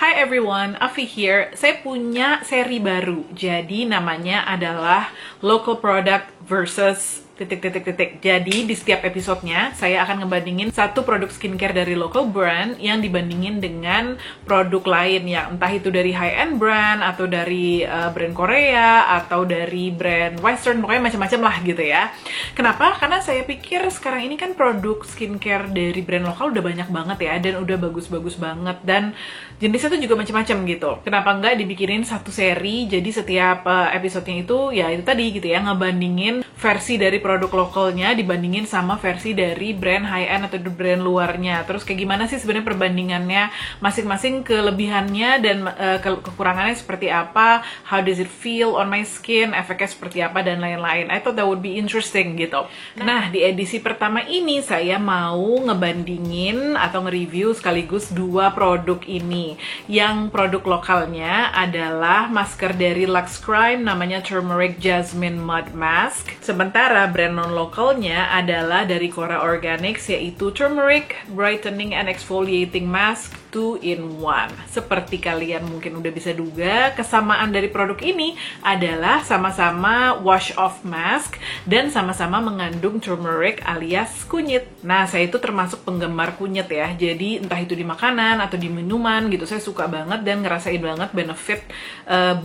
Hi everyone, Afi here. Saya punya seri baru. Jadi namanya adalah Local Product versus titik-titik-titik. Jadi di setiap episodenya saya akan ngebandingin satu produk skincare dari local brand yang dibandingin dengan produk lain yang entah itu dari high-end brand atau dari brand Korea atau dari brand Western, pokoknya macam-macam lah gitu ya. Kenapa? Karena saya pikir sekarang ini kan produk skincare dari brand lokal udah banyak banget ya dan udah bagus-bagus banget dan jenisnya tuh juga macam-macam gitu. Kenapa nggak dibikinin satu seri? Jadi setiap episodenya itu ya itu tadi gitu ya, ngebandingin versi dari produk lokalnya dibandingin sama versi dari brand high-end atau brand luarnya. Terus kayak gimana sih sebenarnya perbandingannya masing-masing, kelebihannya dan kekurangannya seperti apa, how does it feel on my skin, efeknya seperti apa dan lain-lain. I thought that would be interesting gitu. Nah, di edisi pertama ini saya mau ngebandingin atau nge-review sekaligus dua produk ini. Yang produk lokalnya adalah masker dari Lux Crime namanya Turmeric Jasmine Mud Mask. Sementara brand non-lokalnya adalah dari Cora Organics yaitu Turmeric Brightening and Exfoliating Mask 2-in-1. Seperti kalian mungkin udah bisa duga, kesamaan dari produk ini adalah sama-sama wash off mask dan sama-sama mengandung turmeric alias kunyit. Nah, saya itu termasuk penggemar kunyit ya. Jadi entah itu di makanan atau di minuman gitu, saya suka banget dan ngerasain banget benefit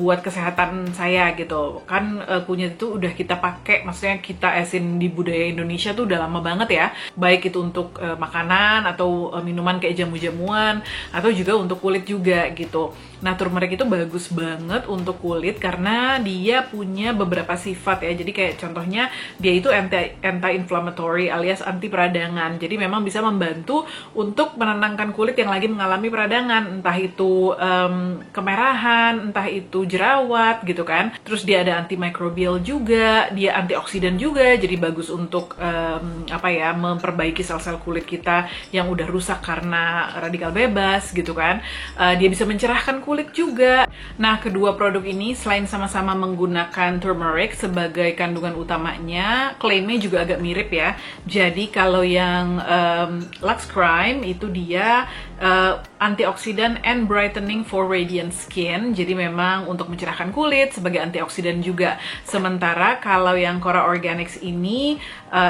buat kesehatan saya gitu. Kan kunyit itu udah kita pakai, maksudnya kita esin di budaya Indonesia tuh udah lama banget ya. Baik itu untuk makanan atau minuman kayak jamu-jamuan atau juga untuk kulit juga gitu. Nah, turmeric itu bagus banget untuk kulit karena dia punya beberapa sifat ya. Jadi kayak contohnya dia itu anti-inflammatory alias anti peradangan. Jadi memang bisa membantu untuk menenangkan kulit yang lagi mengalami peradangan, entah itu kemerahan, entah itu jerawat gitu kan. Terus dia ada antimikrobial juga, dia antioksidan juga. Jadi bagus untuk memperbaiki sel-sel kulit kita yang udah rusak karena radikal bebas gitu kan. Dia bisa mencerahkan kulit juga. Nah, kedua produk ini selain sama-sama menggunakan turmeric sebagai kandungan utamanya, klaimnya juga agak mirip ya. Jadi kalau yang Lux Crime itu dia antioksidan and brightening for radiant skin. Jadi memang untuk mencerahkan kulit sebagai antioksidan juga. Sementara kalau yang Cora Organics ini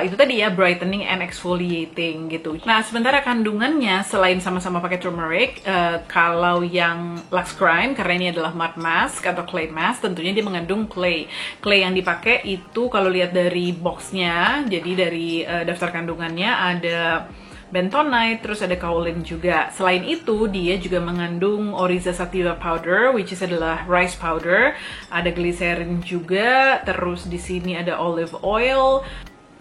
itu tadi ya brightening and exfoliating gitu. Nah, sementara kandungannya selain sama-sama pakai turmeric, kalau yang Lux Crime karena ini adalah mud mask atau clay mask, tentunya dia mengandung clay. Clay yang dipakai itu kalau lihat dari boxnya, jadi dari daftar kandungannya ada bentonite, terus ada kaolin juga. Selain itu, dia juga mengandung Oryza sativa powder, which is adalah rice powder. Ada glycerin juga, terus di sini ada olive oil,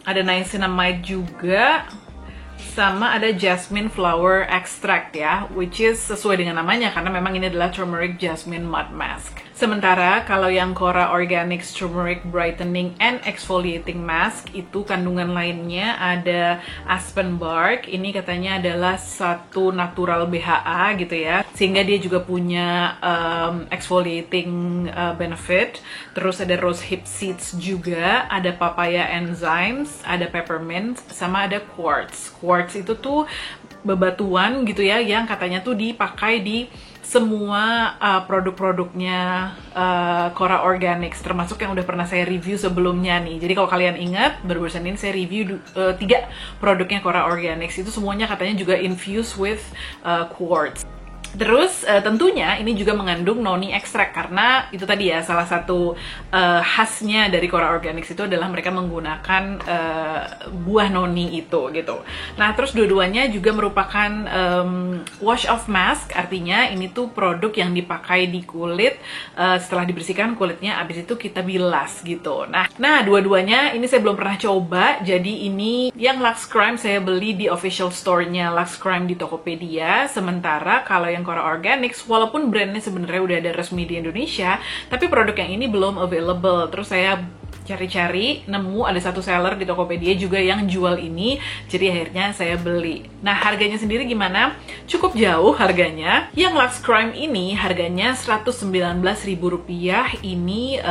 ada niacinamide juga, sama ada jasmine flower extract ya, which is sesuai dengan namanya karena memang ini adalah turmeric jasmine mud mask. Sementara kalau yang Cora Organics Turmeric Brightening and Exfoliating Mask itu kandungan lainnya ada aspen bark. Ini katanya adalah satu natural BHA gitu ya, sehingga dia juga punya exfoliating benefit. Terus ada rose hip seeds juga, ada papaya enzymes, ada peppermint, sama ada quartz. Quartz itu tuh bebatuan gitu ya yang katanya tuh dipakai di semua produk-produknya Cora Organics, termasuk yang udah pernah saya review sebelumnya nih. Jadi kalau kalian ingat, baru-barusan ini saya review 3 produknya Cora Organics. Itu semuanya katanya juga infused with quartz. Terus tentunya ini juga mengandung noni ekstrak karena itu tadi ya salah satu khasnya dari Cora Organics itu adalah mereka menggunakan buah noni itu gitu. Nah, terus dua-duanya juga merupakan wash off mask, artinya ini tuh produk yang dipakai di kulit setelah dibersihkan kulitnya, abis itu kita bilas gitu. Nah dua-duanya ini saya belum pernah coba. Jadi ini yang Lux Crime saya beli di official store-nya Lux Crime di Tokopedia. Sementara kalau yang Cora Organics, walaupun brandnya sebenarnya udah ada resmi di Indonesia, tapi produk yang ini belum available. Terus saya cari-cari, nemu ada satu seller di Tokopedia juga yang jual ini, jadi akhirnya saya beli. Nah, harganya sendiri gimana? Cukup jauh harganya. Yang Lux Crime ini harganya Rp119.000. Ini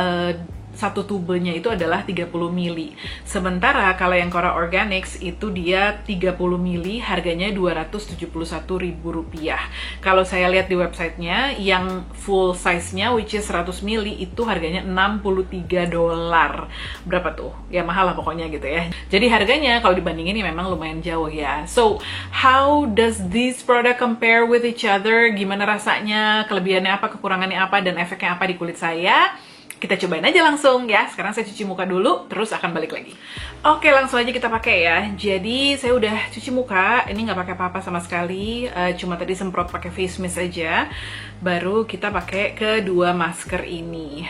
satu tubenya itu adalah 30 ml. Sementara kalau yang Cora Organics itu dia 30 ml harganya Rp271.000. Kalau saya lihat di websitenya yang full size-nya which is 100 ml itu harganya $63. Berapa tuh? Ya mahal lah pokoknya gitu ya. Jadi harganya kalau dibandingin ini memang lumayan jauh ya. So, how does this product compare with each other? Gimana rasanya? Kelebihannya apa? Kekurangannya apa? Dan efeknya apa di kulit saya? Kita cobain aja langsung ya. Sekarang saya cuci muka dulu, terus akan balik lagi. Oke, langsung aja kita pakai ya. Jadi saya udah cuci muka. Ini nggak pakai apa-apa sama sekali. Cuma tadi semprot pakai face mist aja. Baru kita pakai kedua masker ini.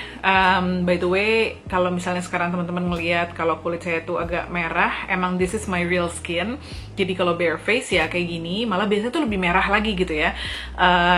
By the way, kalau misalnya sekarang teman-teman ngeliat kalau kulit saya tuh agak merah, emang this is my real skin. Jadi kalau bare face ya kayak gini, malah biasanya tuh lebih merah lagi gitu ya.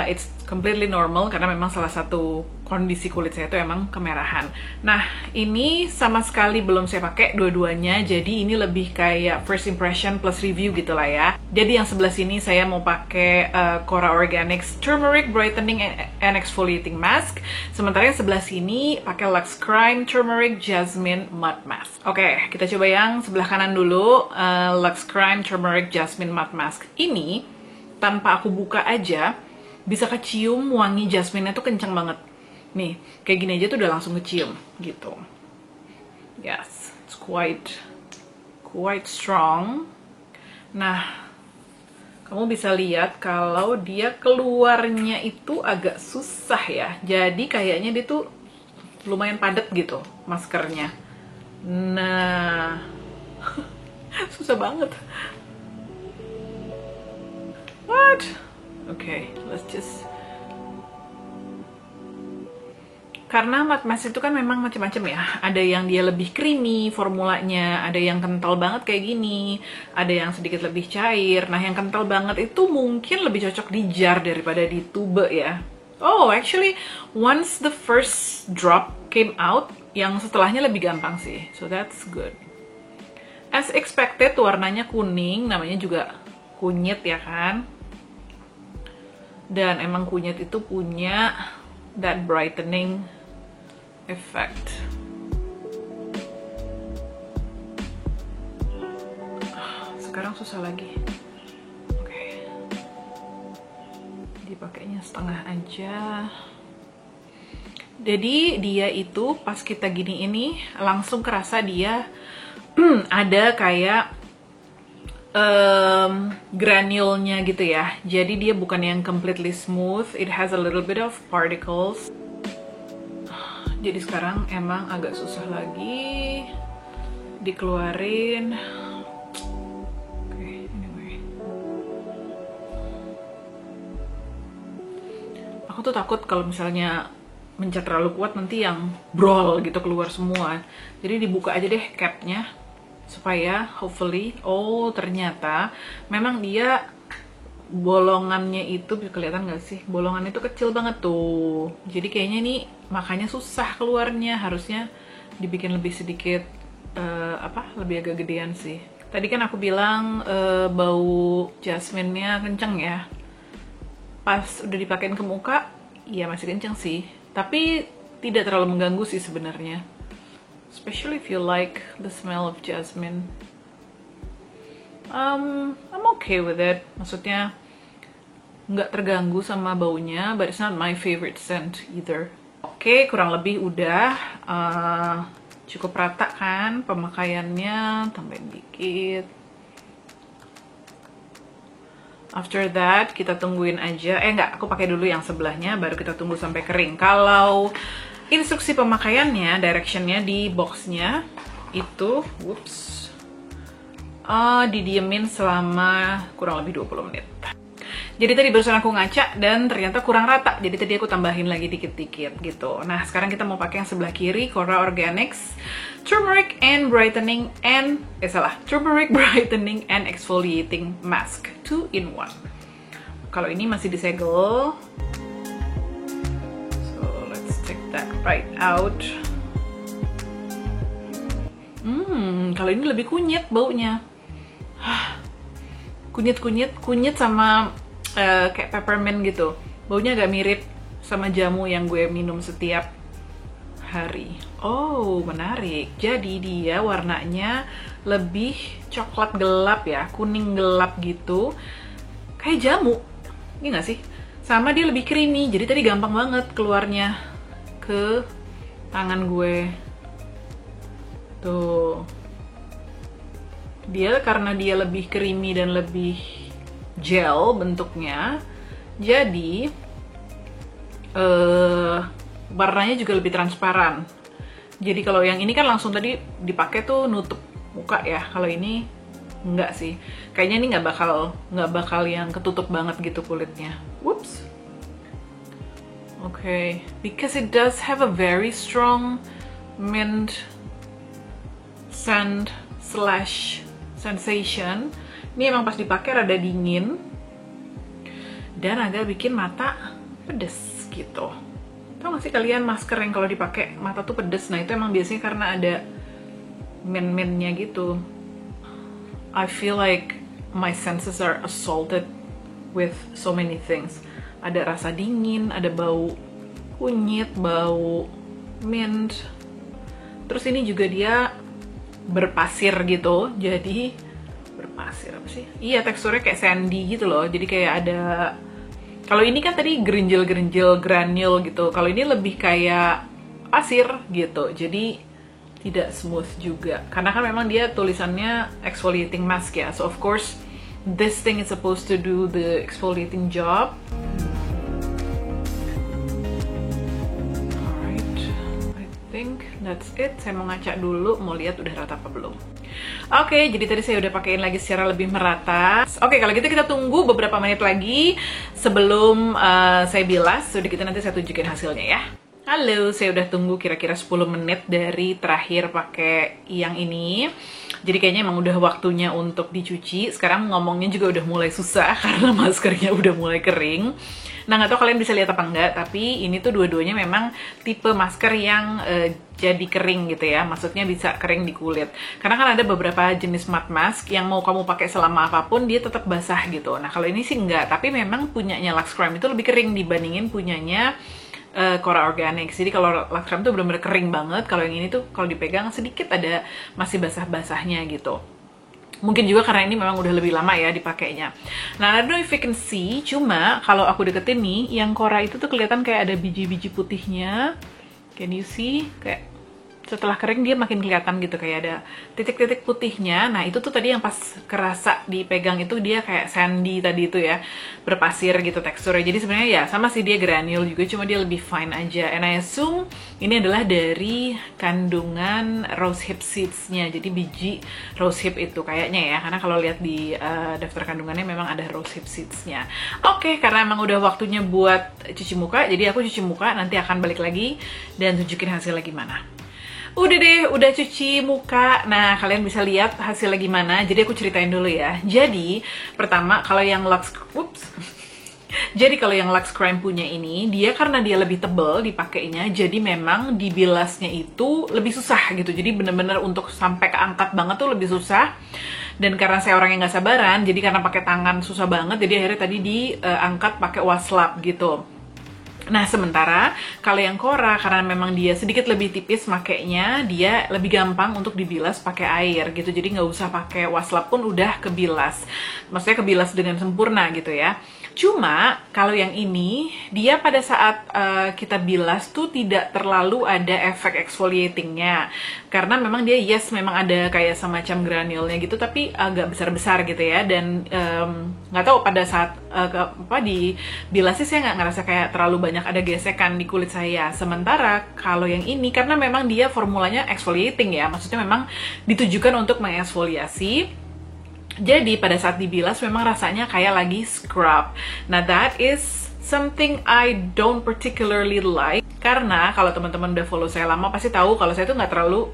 It's completely normal karena memang salah satu kondisi kulit saya tuh emang kemerahan. Nah, ini sama sekali belum saya pakai dua-duanya, jadi ini lebih kayak first impression plus review gitu lah ya. Jadi yang sebelah sini saya mau pakai Cora Organics Turmeric Brightening and Exfoliating Mask. Sementara yang sebelah sini pakai Lux Crime Turmeric Jasmine Mud Mask. Oke, kita coba yang sebelah kanan dulu, Lux Crime Turmeric Jasmine Mud Mask. Ini tanpa aku buka aja bisa kecium wangi jasmine-nya tuh kenceng banget. Nih, kayak gini aja tuh udah langsung kecium gitu. Yes, it's quite strong. Nah, kamu bisa lihat kalau dia keluarnya itu agak susah ya. Jadi kayaknya dia tuh lumayan padat gitu maskernya. Nah, susah banget. What? Okay, let's just... Karena mud mask itu kan memang macam-macam ya. Ada yang dia lebih creamy formulanya, ada yang kental banget kayak gini, ada yang sedikit lebih cair. Nah, yang kental banget itu mungkin lebih cocok di jar daripada di tube ya. Oh, actually, once the first drop came out, yang setelahnya lebih gampang sih. So that's good. As expected, warnanya kuning, namanya juga kunyit ya kan. Dan emang kunyit itu punya that brightening effect. Sekarang susah lagi. Oke. Dipakainya setengah aja. Jadi dia itu pas kita gini ini langsung kerasa dia ada kayak granulnya gitu ya. Jadi dia bukan yang completely smooth, it has a little bit of particles. Jadi sekarang emang agak susah lagi dikeluarin. Okay, anyway. Aku tuh takut kalau misalnya mencet terlalu kuat nanti yang brol gitu keluar semua. Jadi dibuka aja deh capnya supaya hopefully, oh ternyata memang dia bolongannya itu bisa kelihatan gak sih? Bolongan itu kecil banget tuh. Jadi kayaknya nih makanya susah keluarnya. Harusnya dibikin lebih sedikit lebih agak gedean sih. Tadi kan aku bilang bau jasmine-nya kenceng ya. Pas udah dipakein ke muka, ya masih kenceng sih. Tapi tidak terlalu mengganggu sih sebenarnya. Especially if you like the smell of jasmine. I'm okay with it. Maksudnya nggak terganggu sama baunya, but it's not my favorite scent either. Oke, kurang lebih udah cukup rata kan pemakaiannya. Tambahin dikit. After that kita tungguin aja. Nggak, aku pakai dulu yang sebelahnya, baru kita tunggu sampai kering. Kalau instruksi pemakaiannya, directionnya di boxnya itu, didiemin selama kurang lebih 20 menit. Jadi tadi barusan aku ngaca dan ternyata kurang rata. Jadi tadi aku tambahin lagi dikit-dikit gitu. Nah, sekarang kita mau pakai yang sebelah kiri, Cora Organics Turmeric Brightening and Exfoliating Mask 2-in-1. Kalau ini masih disegel. That right out. Kalau ini lebih kunyit baunya. Kunyit sama kayak peppermint gitu. Baunya agak mirip sama jamu yang gue minum setiap hari. Oh, menarik. Jadi dia warnanya lebih coklat gelap ya, kuning gelap gitu. Kayak jamu. Ini nggak sih? Sama dia lebih creamy, jadi tadi gampang banget keluarnya ke tangan gue. Tuh. Dia karena dia lebih creamy dan lebih gel bentuknya, jadi warnanya juga lebih transparan. Jadi kalau yang ini kan langsung tadi dipakai tuh nutup muka ya. Kalau ini enggak sih. Kayaknya ini nggak bakal yang ketutup banget gitu kulitnya. Whoops. Okay, because it does have a very strong mint scent slash sensation. Ini emang pas dipakai rada dingin dan agak bikin mata pedes gitu. Tau gak sih kalian masker yang kalau dipakai mata tuh pedes? Nah itu emang biasanya karena ada mint-mintnya gitu. I feel like my senses are assaulted with so many things. Ada rasa dingin, ada bau kunyit, bau mint. Terus ini juga dia berpasir gitu, jadi berpasir apa sih? Iya, teksturnya kayak sandy gitu loh. Jadi kayak ada, kalau ini kan tadi gerinjil-gerinjil granule gitu. Kalau ini lebih kayak pasir gitu. Jadi tidak smooth juga. Karena kan memang dia tulisannya exfoliating mask ya. So of course this thing is supposed to do the exfoliating job. Alright, I think that's it. Saya mau ngaca dulu, mau lihat udah rata apa belum. Oke, jadi tadi saya udah pakein lagi secara lebih merata. Oke, kalau gitu kita tunggu beberapa menit lagi sebelum saya bilas. Sudah gitu nanti saya tunjukin hasilnya ya. Halo, saya udah tunggu kira-kira 10 menit dari terakhir pakai yang ini. Jadi kayaknya emang udah waktunya untuk dicuci. Sekarang ngomongnya juga udah mulai susah karena maskernya udah mulai kering. Nah, nggak tahu kalian bisa lihat apa enggak, tapi ini tuh dua-duanya memang tipe masker yang jadi kering gitu ya. Maksudnya bisa kering di kulit. Karena kan ada beberapa jenis matte mask yang mau kamu pakai selama apapun dia tetap basah gitu. Nah, kalau ini sih enggak, tapi memang punyanya Lux Creme itu lebih kering dibandingin punyanya Cora Organics. Jadi kalau Lux Creme tuh bener-bener kering banget. Kalau yang ini tuh kalau dipegang sedikit ada masih basah-basahnya gitu. Mungkin juga karena ini memang udah lebih lama ya dipakainya. Nah, I don't know if you can see, cuma kalau aku deketin nih, yang Cora itu tuh kelihatan kayak ada biji-biji putihnya. Can you see? Kayak setelah kering dia makin kelihatan gitu, kayak ada titik-titik putihnya. Nah, itu tuh tadi yang pas kerasa dipegang itu dia kayak sandy tadi itu ya, berpasir gitu teksturnya. Jadi sebenarnya ya sama sih, dia granule juga, cuma dia lebih fine aja. And I assume ini adalah dari kandungan rosehip seeds-nya. Jadi biji rosehip itu kayaknya ya, karena kalau lihat di daftar kandungannya memang ada rosehip seeds-nya. Oke, karena emang udah waktunya buat cuci muka, jadi aku cuci muka, nanti akan balik lagi dan tunjukin hasilnya gimana. Udah deh, udah cuci muka. Nah, kalian bisa lihat hasilnya gimana. Jadi aku ceritain dulu ya. Jadi, pertama kalau yang Jadi kalau yang Lux Creme punya ini, dia karena dia lebih tebel dipakainya, jadi memang dibilasnya itu lebih susah gitu. Jadi bener-bener untuk sampai keangkat banget tuh lebih susah. Dan karena saya orang yang nggak sabaran, jadi karena pakai tangan susah banget, jadi akhirnya tadi diangkat pakai waslap gitu. Nah, sementara kalau yang Cora, karena memang dia sedikit lebih tipis makainya, dia lebih gampang untuk dibilas pakai air gitu. Jadi nggak usah pakai waslap pun udah kebilas. Maksudnya kebilas dengan sempurna gitu ya. Cuma kalau yang ini, dia pada saat kita bilas tuh tidak terlalu ada efek exfoliatingnya. Karena memang dia memang ada kayak semacam granulnya gitu, tapi agak besar-besar gitu ya. Dan nggak tahu pada saat dibilas sih saya nggak ngerasa kayak terlalu banyak ada gesekan di kulit saya. Sementara kalau yang ini, karena memang dia formulanya exfoliating ya, maksudnya memang ditujukan untuk mengeksfoliasi. Jadi pada saat dibilas memang rasanya kayak lagi scrub. Nah, that is something I don't particularly like. Karena kalau teman-teman udah follow saya lama pasti tahu kalau saya tuh nggak terlalu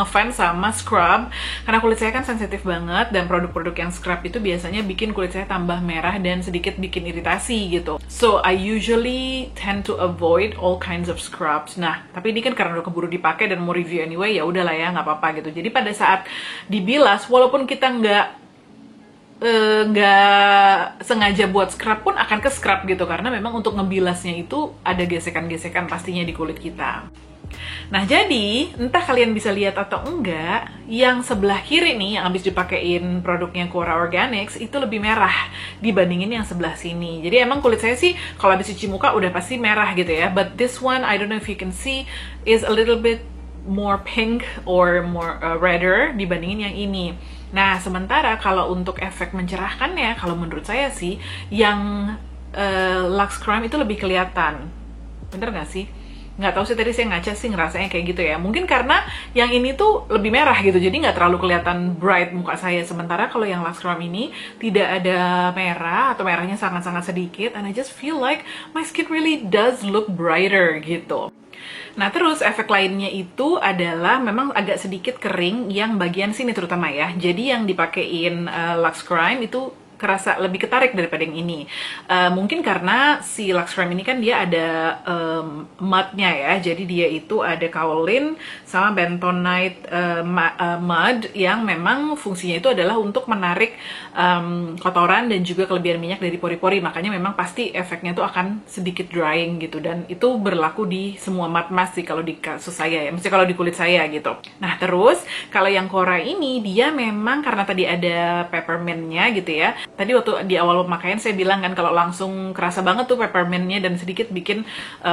ngefans sama scrub. Karena kulit saya kan sensitif banget, dan produk-produk yang scrub itu biasanya bikin kulit saya tambah merah dan sedikit bikin iritasi gitu. So I usually tend to avoid all kinds of scrubs. Nah, tapi ini kan karena udah keburu dipakai dan mau review anyway, ya udahlah ya, nggak apa-apa gitu. Jadi pada saat dibilas, walaupun kita nggak sengaja buat scrub pun akan ke scrub gitu, karena memang untuk ngebilasnya itu ada gesekan-gesekan pastinya di kulit kita. Nah, jadi entah kalian bisa lihat atau enggak, yang sebelah kiri nih yang habis dipakein produknya Kora Organics itu lebih merah dibandingin yang sebelah sini. Jadi emang kulit saya sih kalau habis cuci muka udah pasti merah gitu ya. But this one, I don't know if you can see, is a little bit more pink or more redder dibandingin yang ini. Nah, sementara kalau untuk efek mencerahkannya, kalau menurut saya sih, yang Lux Crime itu lebih kelihatan. Bener nggak sih? Nggak tahu sih, tadi saya ngaca sih ngerasanya kayak gitu ya. Mungkin karena yang ini tuh lebih merah gitu, jadi nggak terlalu kelihatan bright muka saya. Sementara kalau yang Lux Crime ini tidak ada merah atau merahnya sangat-sangat sedikit, and I just feel like my skin really does look brighter gitu. Nah, terus efek lainnya itu adalah memang agak sedikit kering yang bagian sini terutama ya. Jadi yang dipakein Lux Crime itu kerasa lebih ketarik daripada yang ini. Mungkin karena si Lux Crime ini kan dia ada mudnya ya, jadi dia itu ada kaolin sama bentonite mud yang memang fungsinya itu adalah untuk menarik kotoran dan juga kelebihan minyak dari pori-pori. Makanya memang pasti efeknya itu akan sedikit drying gitu, dan itu berlaku di semua mud mask sih kalau di kasus saya ya, mesti kalau di kulit saya gitu. Nah, terus kalau yang Kora ini dia memang karena tadi ada peppermintnya gitu ya. Tadi waktu di awal pemakaian saya bilang kan kalau langsung kerasa banget tuh peppermintnya dan sedikit bikin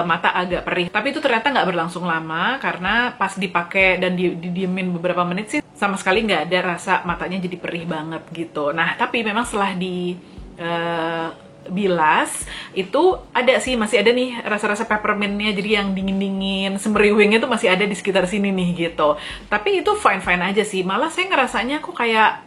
mata agak perih. Tapi itu ternyata nggak berlangsung lama karena pas dipakai dan didiemin beberapa menit sih sama sekali nggak ada rasa matanya jadi perih banget gitu. Nah, tapi memang setelah di bilas itu ada sih, masih ada nih rasa-rasa peppermintnya, jadi yang dingin-dingin semeriwingnya tuh masih ada di sekitar sini nih gitu. Tapi itu fine-fine aja sih, malah saya ngerasanya kok kayak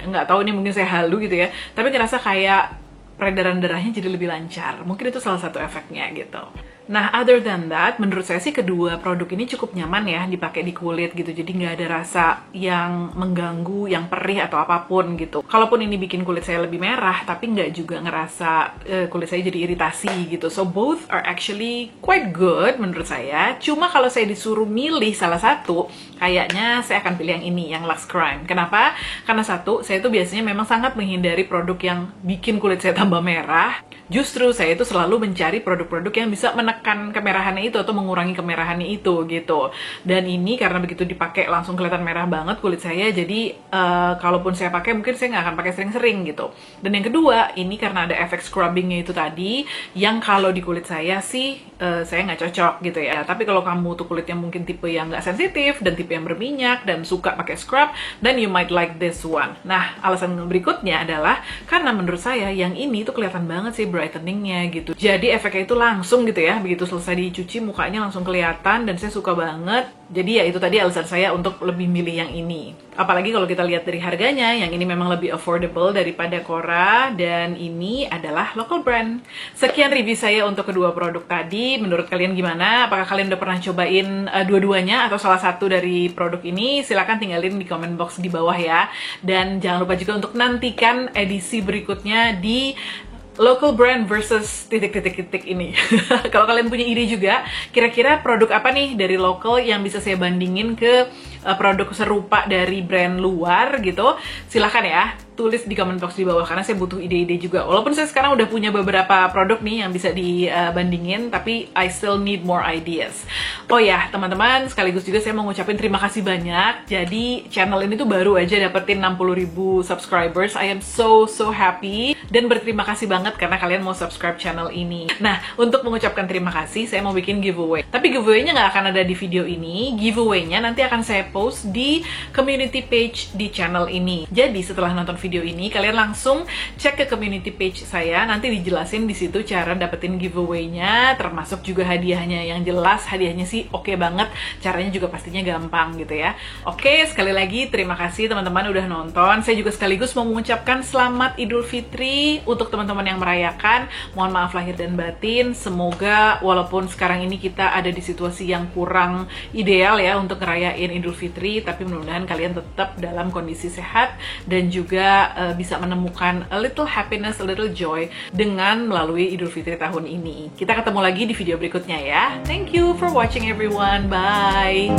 nggak tahu nih, mungkin saya halu gitu ya, tapi ngerasa kayak peredaran darahnya jadi lebih lancar. Mungkin itu salah satu efeknya gitu. Nah, other than that, menurut saya sih kedua produk ini cukup nyaman ya dipakai di kulit gitu. Jadi nggak ada rasa yang mengganggu, yang perih atau apapun gitu. Kalaupun ini bikin kulit saya lebih merah, tapi nggak juga ngerasa kulit saya jadi iritasi gitu. So both are actually quite good menurut saya. Cuma kalau saya disuruh milih salah satu, kayaknya saya akan pilih yang ini, yang Lux Crime. Kenapa? Karena satu, saya tuh biasanya memang sangat menghindari produk yang bikin kulit saya tambah merah. Justru saya itu selalu mencari produk-produk yang bisa menekan kemerahannya itu atau mengurangi kemerahannya itu gitu. Dan ini karena begitu dipakai langsung kelihatan merah banget kulit saya, jadi kalaupun saya pakai mungkin saya nggak akan pakai sering-sering gitu. Dan yang kedua, ini karena ada efek scrubbingnya itu tadi, yang kalau di kulit saya sih saya nggak cocok gitu ya. Tapi kalau kamu tuh kulitnya mungkin tipe yang nggak sensitif dan tipe yang berminyak dan suka pakai scrub, then you might like this one. Nah, alasan berikutnya adalah karena menurut saya yang ini tuh kelihatan banget sih brightening-nya gitu. Jadi efeknya itu langsung gitu ya, begitu selesai dicuci mukanya langsung kelihatan, dan saya suka banget. Jadi ya itu tadi alasan saya untuk lebih milih yang ini. Apalagi kalau kita lihat dari harganya, yang ini memang lebih affordable daripada Kora, dan ini adalah local brand. Sekian review saya untuk kedua produk tadi. Menurut kalian gimana? Apakah kalian udah pernah cobain dua-duanya atau salah satu dari produk ini? Silahkan tinggalin di comment box di bawah ya. Dan jangan lupa juga untuk nantikan edisi berikutnya di local brand versus titik-titik-titik ini. Kalau kalian punya ide juga, kira-kira produk apa nih dari local yang bisa saya bandingin ke produk serupa dari brand luar gitu, silahkan ya tulis di comment box di bawah, karena saya butuh ide-ide juga. Walaupun saya sekarang udah punya beberapa produk nih yang bisa dibandingin, tapi I still need more ideas. Oh ya, teman-teman, sekaligus juga saya mau ngucapin terima kasih banyak. Jadi channel ini tuh baru aja dapetin 60.000 subscribers. I am so happy dan berterima kasih banget karena kalian mau subscribe channel ini. Nah, untuk mengucapkan terima kasih, saya mau bikin giveaway. Tapi giveaway-nya nggak akan ada di video ini. Giveaway-nya nanti akan saya post di community page di channel ini. Jadi setelah nonton video ini, kalian langsung cek ke community page saya. Nanti dijelasin di situ cara dapetin giveaway-nya, termasuk juga hadiahnya. Yang jelas hadiahnya sih oke banget. Caranya juga pastinya gampang gitu ya. Oke, sekali lagi terima kasih teman-teman udah nonton. Saya juga sekaligus mau mengucapkan selamat Idul Fitri untuk teman-teman yang merayakan. Mohon maaf lahir dan batin. Semoga walaupun sekarang ini kita ada di situasi yang kurang ideal ya untuk ngerayain Idul Fitri, tapi mudah-mudahan kalian tetap dalam kondisi sehat dan juga bisa menemukan a little happiness, a little joy dengan melalui Idul Fitri tahun ini. Kita ketemu lagi di video berikutnya ya. Thank you for watching everyone. Bye.